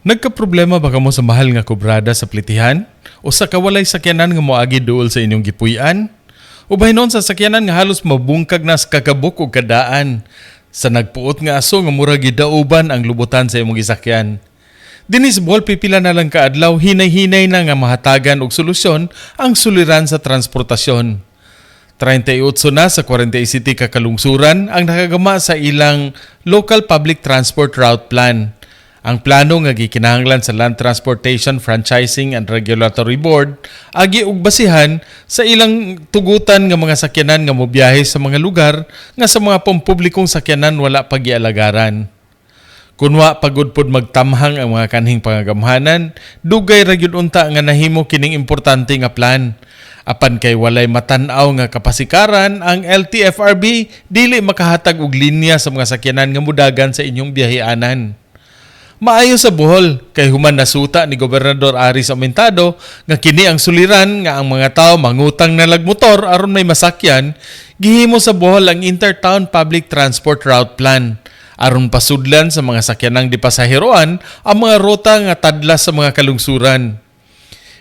Nagkaproblema ba kamo sa mahal nga kobrada sa plitihan? O sa kawalay sakyanan nga moagi duol sa inyong gipuy-an? O bahinon sa sakyanan nga halos mabungkag na sa kakabuk o kadaan? Sa nagpuot nga aso nga mura gidauban ang lubutan sa imong gisakyan? Dinis Bohol pipila na lang kaadlaw, hinay-hinay na nga mahatagan og solusyon ang suliran sa transportasyon. 38 na sa 47 ka kalungsuran ang nakagama sa ilang Local Public Transport Route Plan. Ang plano nga gikinahanglan sa Land Transportation Franchising and Regulatory Board agi og basihan sa ilang tugutan nga mga sakyanan nga mobiyahe sa mga lugar nga sa mga pampublikong sakyanan wala pagialagaran. Kunwa pagud pod magtamhang ang mga kanhing pangagamhanan, dugay ra gyud unta nga nahimo kining importante nga plan. Apan kay walay matan-aw nga kapasikaran, ang LTFRB dili makahatag og linya sa mga sakyanan nga mudagan sa inyong biyaheanan. Maayo sa Bohol kay human nasuta ni Gobernador Aris Aumentado nga kini ang suliran nga ang mga tao mangutang na lagmotor aron may masakyan, gihimo sa Bohol ang Intertown Public Transport Route Plan aron pasudlan sa mga sakyanang dipasaheroan ang mga ruta nga tadlas sa mga kalungsuran.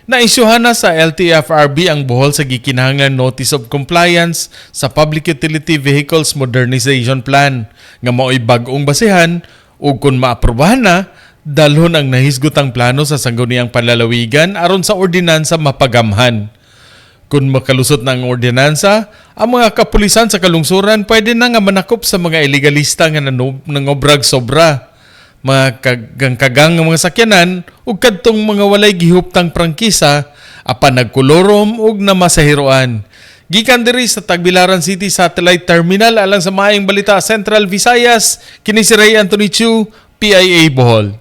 Naisyuhan na sa LTFRB ang Bohol sa gikinahanglan Notice of Compliance sa Public Utility Vehicles Modernization Plan nga mao'y bag-ong basihan ug kung maaprobahan na, dalhon ang nahisgotang plano sa sangguniang panlalawigan aron sa ordinansa mapagamhan. Kung makalusot na ang ordinansa, ang mga kapulisan sa kalungsuran pwede na nga manakop sa mga iligalista nga nangobrag sobra, mga kagang nga mga sakyanan ug kadtong mga walay gihuptang prangkisa apan nagkolorom ug namasahiroan. Gikan diri sa Tagbilaran City Satellite Terminal alang sa maayong balita Central Visayas, kini si Ray Anthony Chu, PIA Bohol.